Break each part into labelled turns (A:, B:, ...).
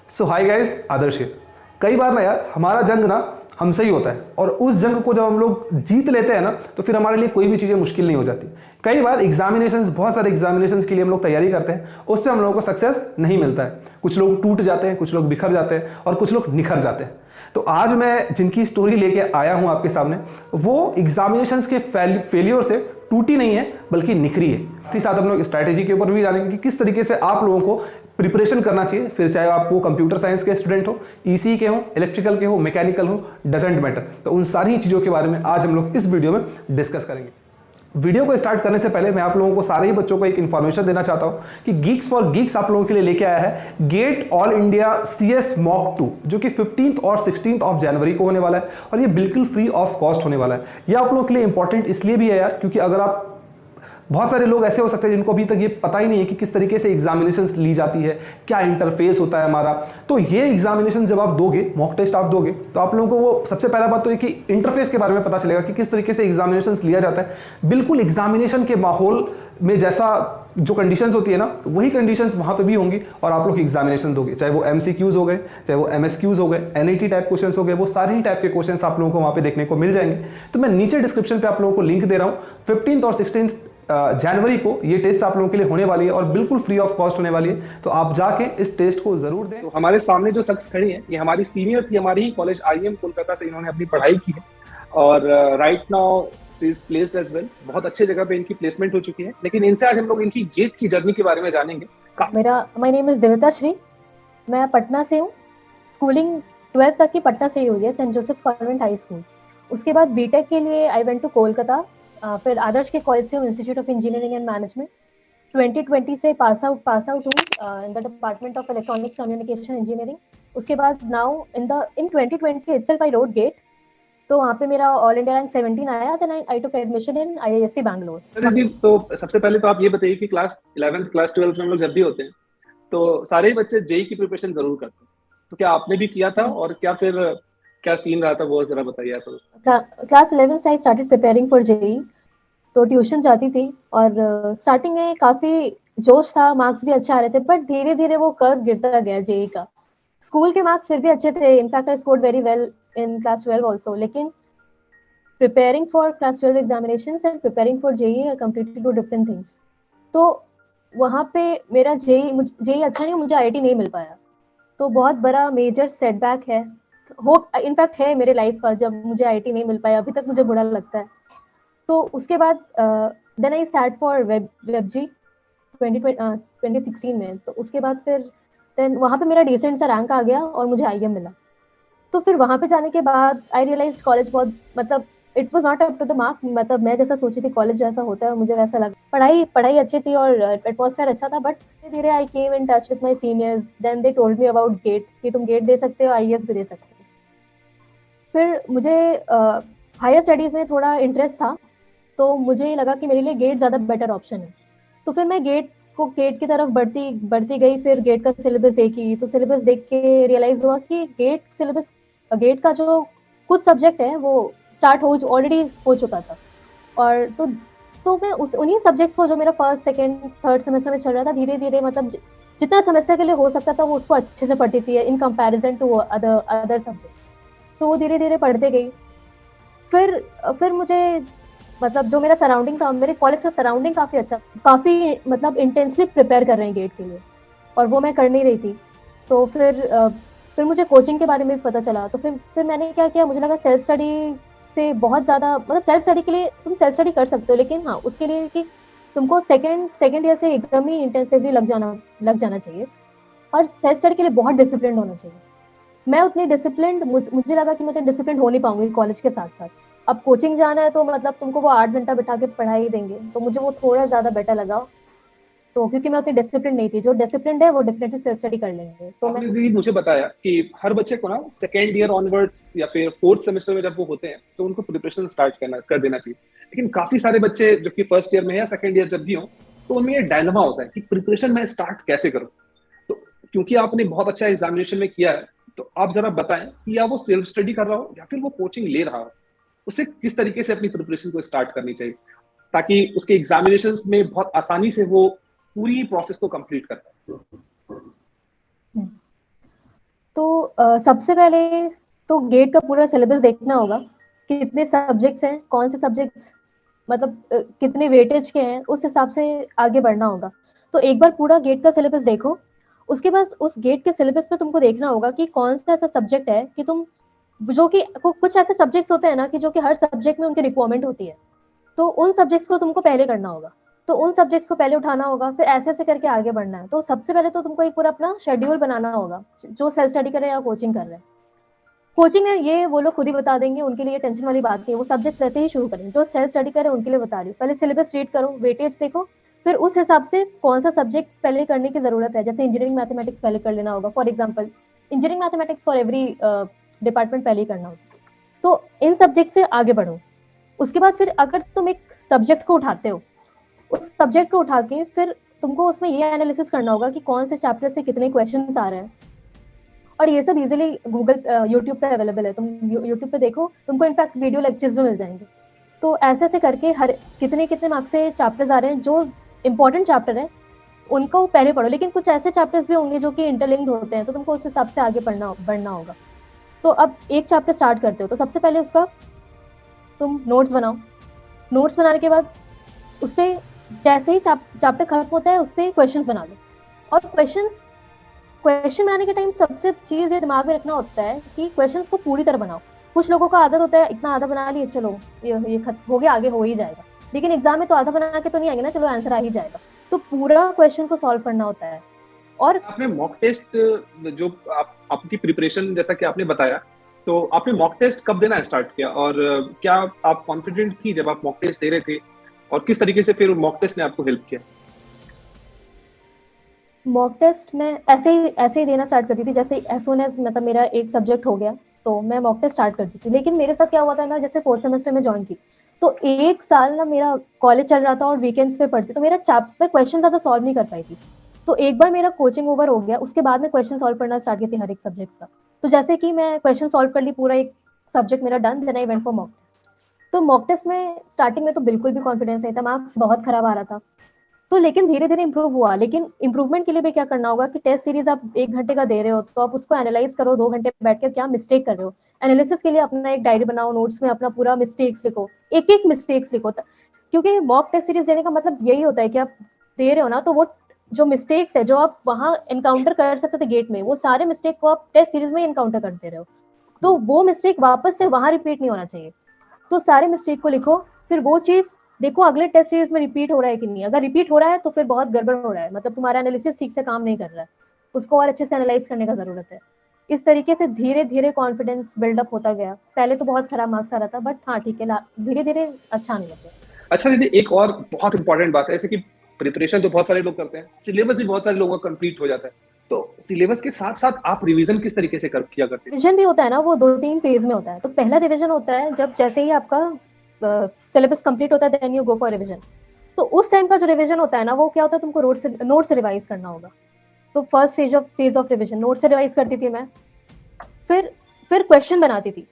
A: सो hi guys, आदर्श है। कई बार ना यार हमारा जंग ना हमसे ही होता है, और उस जंग को जब हम लोग जीत लेते हैं ना तो फिर हमारे लिए कोई भी चीज़ें मुश्किल नहीं हो जाती। कई बार एग्जामिनेशंस, बहुत सारे एग्जामिनेशंस के लिए हम लोग तैयारी करते हैं, उस पर हम लोगों को सक्सेस नहीं मिलता है। कुछ लोग टूट जाते हैं, कुछ लोग बिखर जाते हैं और कुछ लोग निखर जाते हैं। तो आज मैं जिनकी स्टोरी लेके आया हूं आपके सामने, वो एग्जामिनेशंस के फेलियर से टूटी नहीं है बल्कि निखरी है। साथ ही साथ हम लोग स्ट्रैटेजी के ऊपर भी जानेंगे कि किस तरीके से आप लोगों को प्रिपरेशन करना चाहिए। फिर चाहे आप वो कंप्यूटर साइंस के स्टूडेंट हो, ईसी के हो, इलेक्ट्रिकल के हो, मैकेनिकल हो, डजेंट मैटर। तो उन सारी चीज़ों के बारे में आज हम लोग इस वीडियो में डिस्कस करेंगे। वीडियो को स्टार्ट करने से पहले मैं आप लोगों को, सारे ही बच्चों को एक इन्फॉर्मेशन देना चाहता हूं कि गीक्स फॉर गीक्स आप लोगों के लिए लेके आया है get all India CS mock 2, जो कि 15 और 16 ऑफ जनवरी को होने वाला है, और ये बिल्कुल फ्री ऑफ कॉस्ट होने वाला है। ये आप लोगों के लिए इंपॉर्टेंट इसलिए भी है यार, क्योंकि अगर आप, बहुत सारे लोग ऐसे हो सकते हैं जिनको अभी तक ये पता ही नहीं है कि किस तरीके से एग्जामिनेशंस ली जाती है, क्या इंटरफेस होता है हमारा। तो ये एग्जामिनेशन जब आप दोगे, मॉक टेस्ट आप दोगे, तो आप लोगों को वो सबसे पहला बात तो ये कि इंटरफेस के बारे में पता चलेगा कि किस तरीके से एग्जामिनेशंस लिया जाता है। बिल्कुल एग्जामिनेशन के माहौल में जैसा जो कंडीशंस होती है ना, वही कंडीशंस वहाँ पे भी होंगी, और आप लोग एग्जामिनेशन दोगे, चाहे वो एमसीक्यूज हो गए, चाहे वो एमएसक्यूज हो गए, एनईटी टाइप क्वेश्चंस हो गए, वो सारे ही टाइप के क्वेश्चंस आप लोगों को वहाँ पे देखने को मिल जाएंगे। तो मैं नीचे डिस्क्रिप्शन पे आप लोगों को लिंक दे रहा हूँ। 15 और 16 जनवरी को ये टेस्ट आप लोगों के लिए होने वाली है और बिल्कुल फ्री ऑफ कॉस्ट होने वाली है, तो आप जाके इस टेस्ट को जरूर दें।
B: तो हमारे सामने जो शख्स खड़ी है, ये हमारी सीनियर थी, हमारी ही कॉलेज आईएम कोलकाता से इन्होंने अपनी पढ़ाई की है, और right now she is placed as well. बहुत अच्छे जगह पे इनकी प्लेसमेंट हो चुकी है। लेकिन इनसे आज हम लोग इनकी गेट की जर्नी के बारे में जानेंगे।
C: My name is Devita Shri. मैं पटना से हूँ। स्कूलिंग 12th तक की पटना से ही हुई है, Saint Joseph's Convent High School. उसके बाद बीटेक के लिए आई वेंट टू कोलकाता। फिर आदर्श के कॉलेज से हूँ, Institute of Engineering and Management. 2020 से पास आउट हूँ in the department of electronics communication engineering. उसके बाद now in 2020 itself I wrote GATE, तो वहाँ पे मेरा ऑल इंडिया रैंक 17 आया। Then I took admission in IISc Bangalore.
B: दीदी, तो सबसे पहले तो आप ये बताइए कि क्लास 11th क्लास 12th में हम लोग जब भी होते हैं तो सारे ही बच्चे जेई की प्रिपरेशन जरूर करते हैं। तो क्या आपने भी किया था, और क्या सीन रहा था, वो जरा बताइए आप।
C: क्लास 11 से I started preparing for JEE. तो ट्यूशन जाती थी, और स्टार्टिंग में काफी जोश था, मार्क्स भी अच्छे आ रहे थे, बट धीरे धीरे वो कर्व गिरता गया जेई का। स्कूल के मार्क्स फिर भी अच्छे थे, in fact I scored very well in class 12 also, लेकिन preparing for class 12 examinations and preparing for JEE are completely two different things. तो वहाँ पे मेरा जेई अच्छा नहीं, मुझे आईआईटी नहीं मिल पाया, तो बहुत बड़ा मेजर सेटबैक है, हो इनफैक्ट है मेरे लाइफ का, जब मुझे आईआईटी नहीं मिल पाया। अभी तक मुझे बुरा लगता है। तो उसके बाद देन आई स्टार्ट फॉर वेबजी 2016 में। तो उसके बाद फिर देन वहाँ पे मेरा डिसेंट सा रैंक आ गया और मुझे आईएम मिला। तो फिर वहाँ पे जाने के बाद आई रियलाइज कॉलेज बहुत, मतलब it was not up to the mark. मतलब मैं जैसा सोची थी कॉलेज जैसा होता है, मुझे वैसा लगा। पढ़ाई अच्छी थी और एटमॉस्फेयर अच्छा था, बट धीरे धीरे I came in touch with my seniors. Then they told me about GATE, कि तुम गेट दे सकते हो, आईएएस भी दे सकते हो। फिर मुझे हायर स्टडीज में थोड़ा इंटरेस्ट था, तो मुझे लगा कि मेरे लिए गेट ज़्यादा बेटर ऑप्शन है। तो फिर मैं गेट की तरफ बढ़ती बढ़ती गई। फिर गेट का सिलेबस देखी, तो सिलेबस देख के रियलाइज हुआ कि गेट का जो कुछ सब्जेक्ट है वो स्टार्ट ऑलरेडी हो चुका था। और तो मैं उन्हीं सब्जेक्ट्स को, जो मेरा फर्स्ट सेकेंड थर्ड सेमेस्टर में चल रहा था, धीरे धीरे, मतलब जितना सेमेस्टर के लिए हो सकता था वो उसको अच्छे से पढ़ती थी in comparison to other subjects. तो वो धीरे धीरे पढ़ते गई। फिर मुझे, मतलब जो मेरा सराउंडिंग था, मेरे कॉलेज का सराउंडिंग काफी अच्छा, काफी मतलब इंटेंसली प्रिपेयर कर रहे हैं गेट के लिए, और वो मैं कर नहीं रही थी। तो फिर मुझे कोचिंग के बारे में भी पता चला। तो फिर मैंने क्या किया, मुझे लगा सेल्फ स्टडी से बहुत ज्यादा, मतलब सेल्फ स्टडी के लिए तुम सेल्फ स्टडी कर सकते हो, लेकिन हाँ, उसके लिए कि तुमको सेकेंड ईयर से एकदम ही इंटेंसिवली लग जाना चाहिए, और सेल्फ स्टडी के लिए बहुत डिसिप्लिन होना चाहिए। मैं उतनी डिसिप्लिन, मुझे लगा कि मैं उतनी डिसिप्लिन हो नहीं पाऊंगी कॉलेज के साथ साथ। अब कोचिंग जाना है तो मतलब तुमको वो 8 घंटा बिठा के पढ़ाई देंगे, तो मुझे वो थोड़ा ज्यादा बेटर लगा। तो क्योंकि मैं उतनी डिसिप्लिन नहीं थी, जो डिसिप्लिन है वो डेफिनेटली सेल्फ स्टडी कर लेंगे। तो
B: आपने
C: मैं
B: भी मुझे बताया कि हर बच्चे को ना सेकेंड ईयर ऑनवर्ड्स या फिर फोर्थ सेमेस्टर में जब वो होते हैं तो उनको प्रिपरेशन स्टार्ट कर देना चाहिए। लेकिन काफी सारे बच्चे जो कि फर्स्ट ईयर में या सेकेंड ईयर जब भी हो, तो उनमें ये डायलेमा होता है कि प्रिपरेशन मैं स्टार्ट कैसे करूं। तो क्योंकि आपने बहुत अच्छा एग्जामिनेशन में किया है, तो आप जरा बताएं कि या वो सेल्फ स्टडी कर रहा हो या फिर वो कोचिंग ले रहा हो, उसे किस तरीके से अपनी प्रिपरेशन को स्टार्ट करनी चाहिए, ताकि उसके एग्जामिनेशंस में बहुत आसानी से वो पूरी प्रोसेस को कंप्लीट कर पाए।
C: सबसे पहले तो गेट का पूरा सिलेबस देखना होगा कि कितने सब्जेक्ट्स हैं, कौन से सब्जेक्ट्स मतलब कितने वेटेज के हैं, उस हिसाब से आगे बढ़ना होगा। तो एक बार पूरा गेट का सिलेबस देखो, उसके बाद उस गेट के सिलेबस में तुमको देखना होगा कि कौन सा ऐसा सब्जेक्ट है कि तुम जो कि कुछ ऐसे सब्जेक्ट्स होते हैं ना कि जो कि हर सब्जेक्ट में उनकी रिक्वायरमेंट होती है, तो उन सब्जेक्ट्स को तुमको पहले करना होगा। तो उन सब्जेक्ट्स को पहले उठाना होगा, फिर ऐसे ऐसे करके आगे बढ़ना है। तो सबसे पहले तो तुमको एक पूरा अपना शेड्यूल बनाना होगा, जो सेल्फ स्टडी करे या कोचिंग कर रहे हैं। कोचिंग है ये वो लोग खुद ही बता देंगे, उनके लिए टेंशन वाली बात नहीं है, वो सब्जेक्ट्स वैसे ही शुरू करें। जो सेल्फ स्टडी करे उनके लिए बता रही हूँ, पहले सिलेबस रीड करो, वेटेज देखो, फिर उस हिसाब से कौन सा सब्जेक्ट पहले करने की जरूरत है। जैसे इंजीनियरिंग मैथमेटिक्स पहले कर लेना होगा for example, engineering mathematics for every department पहले ही करना होगा। तो इन सब्जेक्ट से आगे बढ़ो। उसके बाद फिर अगर तुम एक सब्जेक्ट को उठाते हो, उस सब्जेक्ट को उठा के फिर तुमको उसमें ये एनालिसिस करना होगा कि कौन से चैप्टर से कितने क्वेश्चंस आ रहे हैं। और ये सब इजीली गूगल यूट्यूब पे अवेलेबल है, तुम यूट्यूब पे देखो, तुमको इनफैक्ट वीडियो लेक्चर्स भी मिल जाएंगे। तो ऐसे ऐसे करके हर कितने कितने मार्क्स से चैप्टर्स आ रहे हैं, जो इंपॉर्टेंट चैप्टर है उनको पहले पढ़ो। लेकिन कुछ ऐसे चैप्टर्स भी होंगे जो कि इंटरलिंक्ड होते हैं, तो तुमको उस हिसाब से आगे बढ़ना होगा। तो अब एक चैप्टर स्टार्ट करते हो, तो सबसे पहले उसका तुम नोट्स बनाओ। नोट्स बनाने के बाद उस पर जैसे ही चैप्टर खत्म होता है उस पर क्वेश्चंस बना लो। और क्वेश्चन बनाने के टाइम सबसे चीज ये दिमाग में रखना होता है कि क्वेश्चंस को पूरी तरह बनाओ। कुछ लोगों का आदत होता है इतना आधा बना लिए, चलो ये खत्म हो गया, आगे हो ही जाएगा। लेकिन एग्जाम में तो आधा बना के तो नहीं आएंगे ना, चलो आंसर आ ही जाएगा। तो पूरा क्वेश्चन को सॉल्व करना होता है। और
B: आपने मॉक टेस्ट जो आपकी प्रिपरेशन जैसा कि आपने बताया, तो आपने मॉक टेस्ट कब देना स्टार्ट किया, और क्या आप कॉन्फिडेंट थी जब आप मॉक टेस्ट दे रहे थे, और किस तरीके से फिर मॉक टेस्ट ने आपको हेल्प किया?
C: मॉक टेस्ट मैं ऐसे ही देना स्टार्ट करती थी, जैसे एज सून एज मतलब मेरा एक सब्जेक्ट हो गया तो मैं मॉक टेस्ट स्टार्ट करती थी। लेकिन मेरे साथ क्या हुआ था, मैं जैसे फोर्थ सेमेस्टर में ज्वाइन की, तो एक साल ना मेरा कॉलेज चल रहा था और वीकेंड्स पे पढ़ती, तो मेरा चैप्टर क्वेश्चन ज्यादा सॉल्व नहीं कर पाई थी। तो एक बार मेरा कोचिंग ओवर हो गया, उसके बाद मैं क्वेश्चन सॉल्व करना स्टार्ट की थी हर एक सब्जेक्ट का। तो जैसे कि मैं क्वेश्चन सॉल्व कर ली, पूरा एक सब्जेक्ट मेरा done, then I went for mock test. तो मॉक टेस्ट में स्टार्टिंग में तो बिल्कुल भी कॉन्फिडेंस नहीं था, मार्क्स बहुत खराब आ रहा था। तो लेकिन धीरे धीरे इंप्रूव हुआ। लेकिन इंप्रूवमेंट के लिए भी क्या करना होगा कि टेस्ट सीरीज आप 1 घंटे का दे रहे हो, तो आप उसको एनालाइज करो 2 घंटे बैठ कर, क्या मिस्टेक कर रहे हो। एनालिसिस के लिए अपना एक डायरी बनाओ, नोट्स में अपना पूरा मिस्टेक्स लिखो, एक एक मिस्टेक्स लिखो। क्योंकि मॉक टेस्ट सीरीज देने का मतलब यही होता है कि आप दे रहे हो ना, तो वो जो मिस्टेक्स है जो आप वहां एनकाउंटर कर सकते थे गेट में, वो सारे मिस्टेक को आप टेस्ट सीरीज में एनकाउंटर कर दे रहे हो। तो वो मिस्टेक वापस से वहां रिपीट नहीं होना चाहिए। तो सारे मिस्टेक को लिखो, फिर वो चीज देखो अगले टेस्ट सीरीज में रिपीट हो रहा है कि नहीं। अगर रिपीट हो रहा है तो फिर बहुत गड़बड़ हो रहा है, मतलब तुम्हारा एनालिसिस ठीक से काम नहीं कर रहा है, उसको और अच्छे से एनालाइज करने का जरूरत है। इस तरीके से धीरे धीरे कॉन्फिडेंस बिल्डअप होता गया। पहले तो बहुत खराब मार्क्स आ रहा था, बट हाँ ठीक है, धीरे धीरे अच्छा नहीं लगता।
B: अच्छा दीदी, एक और बहुत इंपॉर्टेंट बात है, जैसे कि प्रिपरेशन तो बहुत सारे लोग करते हैं, सिलेबस भी बहुत सारे लोगों का कंप्लीट हो जाता है, तो सिलेबस के साथ साथ आप रिवीजन किस तरीके से किया करते हैं?
C: रिविजन भी होता है ना, वो 2-3 फेज में होता है। तो पहला रिविजन होता है जब जैसे ही आपका सिलेबस कंप्लीट होता है, then you go for revision. तो उस टाइम का जो रिविजन होता है ना, वो क्या होता है, तुमको नोट से रिवाइज करना होगा। तो first phase of revision note से रिवाइज करती थी मैं। फिर क्वेश्चन बनाती थी।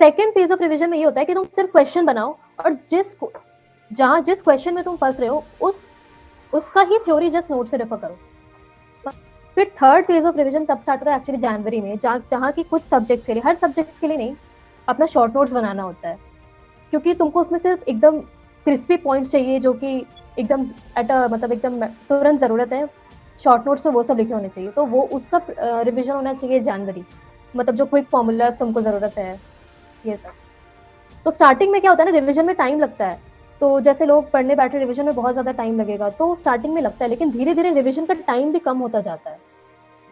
C: सेकंड फेज ऑफ रिविजन में ये होता है कि तुम सिर्फ क्वेश्चन बनाओ, और जिस क्वेश्चन में तुम फंस रहे हो उसका ही थ्योरी जस्ट नोट से रेफर करो। फिर थर्ड फेज ऑफ रिविजन तब स्टार्ट होता है एक्चुअली जनवरी में, जहाँ की कुछ सब्जेक्ट्स के लिए, हर सब्जेक्ट्स के लिए नहीं, अपना शॉर्ट नोट्स बनाना होता है। क्योंकि तुमको उसमें सिर्फ एकदम क्रिस्पी पॉइंट चाहिए, जो कि एकदम मतलब एकदम तुरंत जरूरत है। शॉर्ट नोट्स में वो सब लिखे होने चाहिए, तो वो उसका रिविजन होना चाहिए जनवरी। मतलब जो क्विक फॉर्मूला तुमको जरूरत है, ये सब। तो स्टार्टिंग में क्या होता है ना, रिविजन में टाइम लगता है। तो जैसे लोग पढ़ने बैठे, रिविजन में बहुत ज्यादा टाइम लगेगा, तो स्टार्टिंग में लगता है, लेकिन धीरे धीरे रिविजन का टाइम भी कम होता जाता है।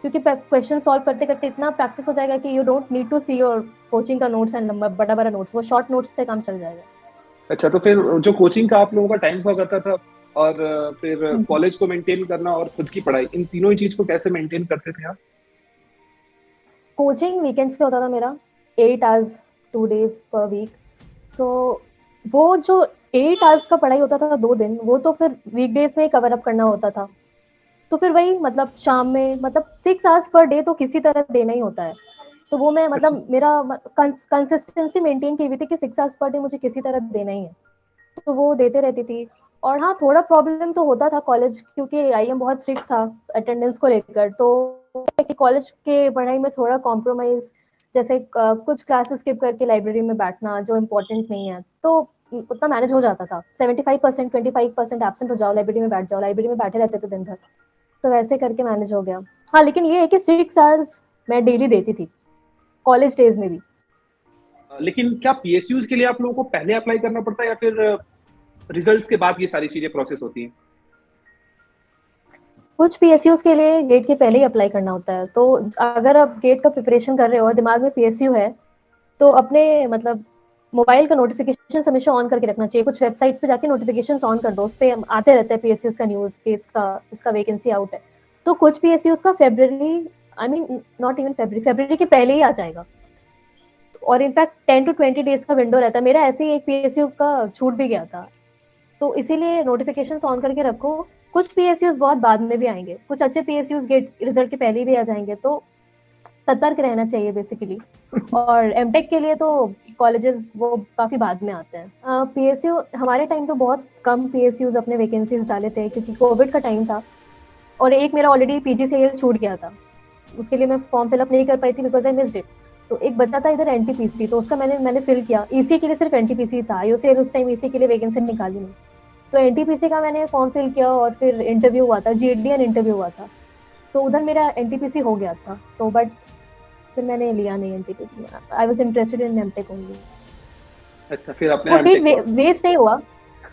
C: क्योंकि क्वेश्चन सॉल्व करते करते इतना प्रैक्टिस हो जाएगा कि you don't need to see your coaching का नोट्स एंड लंबा बड़ा बड़ा नोट्स, वो शॉर्ट नोट्स से काम चल जाएगा।
B: अच्छा, तो फिर जो कोचिंग का आप लोगों का टाइम हुआ करता था, और फिर कॉलेज को मेंटेन करना और खुद की पढ़ाई, इन तीनों ही चीज को कैसे मेंटेन करते थे आप?
C: कोचिंग वीकेंड्स पे होता था मेरा, 8 आवर्स 2 days पर वीक। तो वो जो 8 आवर्स का पढ़ाई होता था 2 दिन, वो तो फिर वीकडेज में कवर अप करना होता था। तो फिर वही मतलब शाम में, मतलब 6 आवर्स पर डे तो किसी तरह देना ही होता है। तो वो मैं मतलब मेरा कंसिस्टेंसी मेंटेन की हुई थी कि 6 आवर्स पर डे मुझे किसी तरह देना ही है, तो वो देते रहती थी। और हाँ, थोड़ा प्रॉब्लम तो होता था कॉलेज, क्योंकि आईएम बहुत स्ट्रिक्ट था अटेंडेंस को लेकर। तो कि कॉलेज के पढ़ाई में थोड़ा कॉम्प्रोमाइज, जैसे कुछ क्लासेस स्किप करके लाइब्रेरी में बैठना जो इम्पोर्टेंट नहीं है, तो उतना मैनेज हो जाता था। 75% 25% एब्सेंट हो जाओ, लाइब्रेरी में बैठ जाओ, लाइब्रेरी में बैठे रहते थे दिन भर, तो वैसे करके मैनेज हो गया। हाँ, लेकिन ये है कि 6 आवर्स मैं डेली देती थी कॉलेज डेज में भी।
B: लेकिन क्या पीएसयूज के लिए आप लोगों को पहले अप्लाई करना पड़ता है या फिर रिजल्ट्स के बाद ये सारी चीजें प्रोसेस होती हैं?
C: कुछ पीएसयूज के लिए गेट के पहले ही अप्लाई करना होता है। तो अगर आप गेट का प्रिपरेशन कर रहे हो और दिमाग में पीएसयू है, तो अपने मतलब मोबाइल का नोटिफिकेशन हमेशा ऑन करके रखना चाहिए। कुछ वेबसाइट्स पे जाके नोटिफिकेशंस ऑन कर दो, उस पे आते रहते हैं पीएसयूज का न्यूज़ कि इसका वैकेंसी आउट है। तो कुछ पीएसयूज का फरवरी, आई मीन नॉट इवन फरवरी के पहले ही आ जाएगा। और इनफैक्ट 10 to 20 डेज का विंडो रहता है। मेरा ऐसे ही एक पीएसयू का छूट भी गया था, तो इसीलिए नोटिफिकेशंस ऑन करके रखो। कुछ पीएसयूज बहुत बाद में भी आएंगे, कुछ अच्छे पीएसयूज गेट रिजल्ट के पहले भी आ जाएंगे, तो सतर्क रहना चाहिए बेसिकली। और एमटेक के लिए तो कॉलेजेस वो काफी बाद में आते हैं। पीएसयू हमारे टाइम तो बहुत कम पीएसयूज अपने वैकेंसीज डाले थे, क्योंकि कोविड का टाइम था और एक मेरा ऑलरेडी पीजीसीएल छूट गया था, उसके लिए मैं फॉर्म फिलअप नहीं कर पाई थी बिकॉज आई मिस्ड इट। तो एक बचा था इधर एनटीपीसी, तो उसका मैंने फिल किया। ईसी के लिए सिर्फ एनटीपीसी था, आईओसीएल उस टाइम ईसी के लिए वैकेंसी निकाली नहीं, तो एनटीपीसी का मैंने फॉर्म फिल किया और फिर इंटरव्यू हुआ था, जीएडीएन इंटरव्यू हुआ था, तो उधर मेरा एनटीपीसी हो गया था। तो बट फिर मैंने लिया नहीं NTPC, I was interested in MTech only.
B: अच्छा, फिर आपने
C: वो सीट
B: एमटेक
C: वेस्ट नहीं हुआ।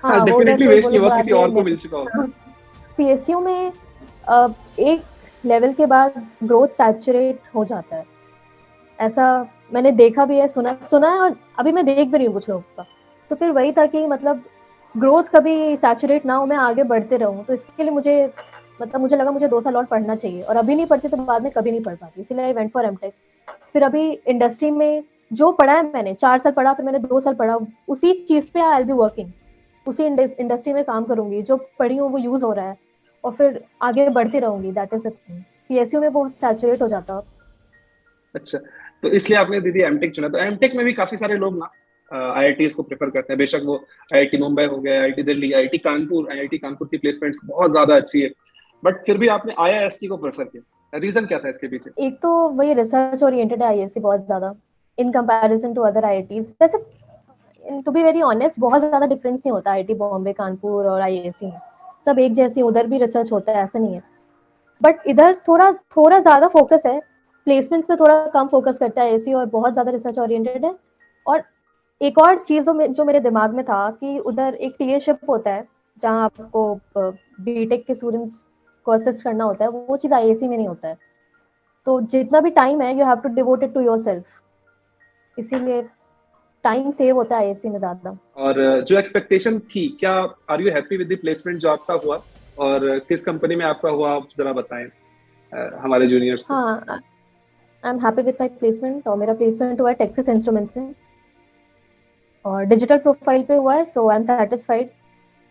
C: हाँ, वो उधर
B: डेफिनेटली
C: फिर
B: वेस्ट
C: वो
B: नहीं
C: लोग
B: हुआ,
C: बाद
B: किसी और को
C: में
B: मिल चुका होगा।
C: पीएसयू में एक लेवल के बाद ग्रोथ सैचुरेट हो जाता है, ऐसा मैंने देखा भी है, सुना है, और अभी मैं देख भी रही हूँ कुछ लोगों का। तो फिर वही था कि मतलब ग्रोथ कभी सैचुरेट ना हो, मैं आगे बढ़ते रहूं, तो इसके लिए मुझे लगा मुझे 2 साल और पढ़ना चाहिए, और अभी नहीं पढ़ती तो बाद में कभी नहीं पढ़ पाती, इसलिए आई वेंट फॉर एमटेक। फिर अभी इंडस्ट्री में जो पढ़ा है मैंने 4 साल पढ़ा, फिर मैंने 2 साल पढ़ा, उसी चीज पे आई विल बी वर्किंग, उसी इंडस्ट्री में काम करूंगी, जो पढ़ी हूँ वो यूज हो रहा है, और फिर आगे बढ़ती रहूंगी। That is it. पीएसयू में वो सैचुरेट हो जाता।
B: अच्छा, तो इसलिए आपने दीदी एमटेक चुना। तो एमटेक में भी काफी सारे लोग ना आईआईटीज को प्रेफर करते हैं, बेशक वो आईआईटी मुंबई हो गया, आईआईटी दिल्ली, आईआईटी कानपुर की प्लेसमेंट्स बहुत ज्यादा अच्छी है, बट फिर भी आपने आईआईएससी को प्रेफर किया, रीजन क्या था इसके पीछे?
C: एक तो वही रिसर्च ओरिएंटेड है आईएससी बहुत ज्यादा, in comparison to other IITs. वैसे टू बी वेरी ऑनेस्ट बहुत ज्यादा डिफरेंस नहीं होता आईआईटी बॉम्बे, कानपुर और आईआईएससी में, सब एक जैसे। उधर भी रिसर्च होता है, ऐसा नहीं है, बट इधर थोड़ा थोड़ा ज्यादा फोकस है, प्लेसमेंट्स में थोड़ा कम फोकस करता है आईआईएससी, और बहुत ज्यादा रिसर्च ओरिएंटेड है। और एक और चीज जो मेरे दिमाग में था कि उधर एक टीएशिप होता है, जहाँ आपको बीटेक के स्टूडेंट्स को असिस्ट करना होता है, वो चीज आईआईएससी में नहीं होता है। तो जितना भी टाइम है you have to devote it to yourself, इसीलिए टाइम सेव होता है आईआईएससी में ज्यादा।
B: और जो एक्सपेक्टेशन थी, क्या are you happy with the placement जो आपका हुआ, और किस कंपनी में आपका हुआ, आप जरा बताएं हमारे जूनियर्स को।
C: हाँ, I am happy with my placement, और मेरा प्लेसमेंट हुआ है टेक्सास इंस्ट्रूमेंट्स में, और डिजिटल प्रोफाइल पे हुआ है, सो आई एम सेटिस्फाइड।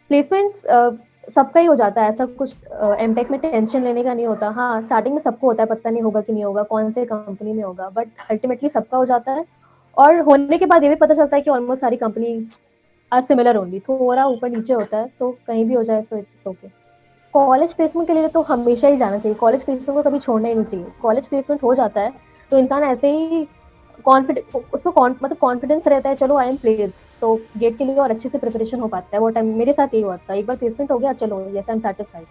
C: प्लेसमेंट्स सबका ही हो जाता है, ऐसा कुछ एमटेक में टेंशन लेने का नहीं होता। हाँ, स्टार्टिंग में सबको होता है, पता नहीं होगा कि नहीं होगा, कौन से कंपनी में होगा, बट अल्टीमेटली सबका हो जाता है। और होने के बाद ये भी पता चलता है कि ऑलमोस्ट सारी कंपनी आर सिमिलर ओनली, थोड़ा ऊपर नीचे होता है, तो कहीं भी हो जाए so it's okay. College placement के लिए तो हमेशा ही जाना चाहिए, कॉलेज प्लेसमेंट को कभी छोड़ना ही नहीं चाहिए। कॉलेज प्लेसमेंट हो जाता है तो इंसान ऐसे ही मतलब कॉन्फिडेंस रहता है, चलो आई एम प्लेस्ड, तो गेट के लिए और अच्छे से प्रिपरेशन हो पाता है। वो टाइम मेरे साथ यही हुआ था, एक बार प्लेसमेंट हो गया, चलो यस आई एम सेटिस्फाइड।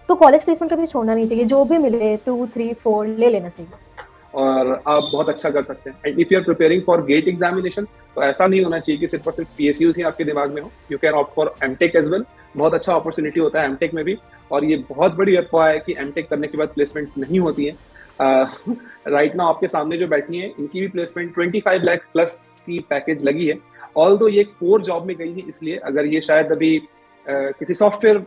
C: तो कॉलेज प्लेसमेंट कभी छोड़ना नहीं चाहिए, जो भी मिले 2 3 4 ले लेना चाहिए।
B: और आप बहुत अच्छा कर सकते हैं। And if you are preparing for GATE examination, तो ऐसा नहीं होना चाहिए कि सिर्फ और सिर्फ पीएसयूज ही आपके दिमाग में हो, you can opt for MTech as well. बहुत अच्छा अपॉर्चुनिटी होता है एमटेक में भी, और ये बहुत बड़ी अफवाह है कि एमटेक करने के बाद प्लेसमेंट्स नहीं होती हैं। राइट नाउ आपके सामने जो बैठी है, इनकी भी प्लेसमेंट 25 लाख प्लस की पैकेज लगी है। ऑल दो ये कोर जॉब में गई है, इसलिए अगर ये शायद अभी किसी सॉफ्टवेयर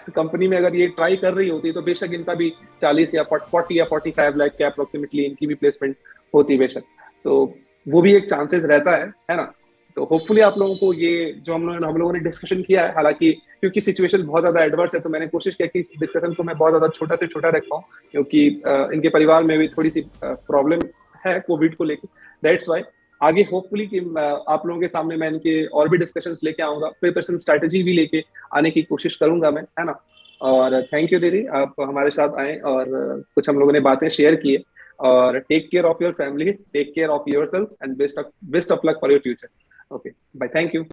B: कंपनी में अगर ये ट्राई कर रही होती तो बेशक इनका भी 40 या 40 या 45 लाख के अप्रोक्सीमेटली इनकी भी प्लेसमेंट होती बेशक। तो वो भी एक चांसेस रहता है ना। तो होपफुली आप लोगों को ये जो हम लोगों ने डिस्कशन किया है, हालांकि क्योंकि सिचुएशन बहुत ज्यादा एडवर्स है, तो मैंने कोशिश की कि इस डिस्कशन को मैं बहुत ज्यादा छोटा से छोटा रख पाऊँ, क्योंकि इनके परिवार में भी थोड़ी सी प्रॉब्लम है कोविड को लेकर। दैट्स वाई आगे होपफुली कि आप लोगों के सामने मैं इनके और भी डिस्कशंस लेके आऊंगा, प्रिपरेशन स्ट्रेटेजी भी लेके आने की कोशिश करूंगा मैं, है ना। और थैंक यू दीदी, आप हमारे साथ आए और कुछ हम लोगों ने बातें शेयर की है। और take care of your family, take care of yourself, and best of luck for your future. Okay, bye, thank you.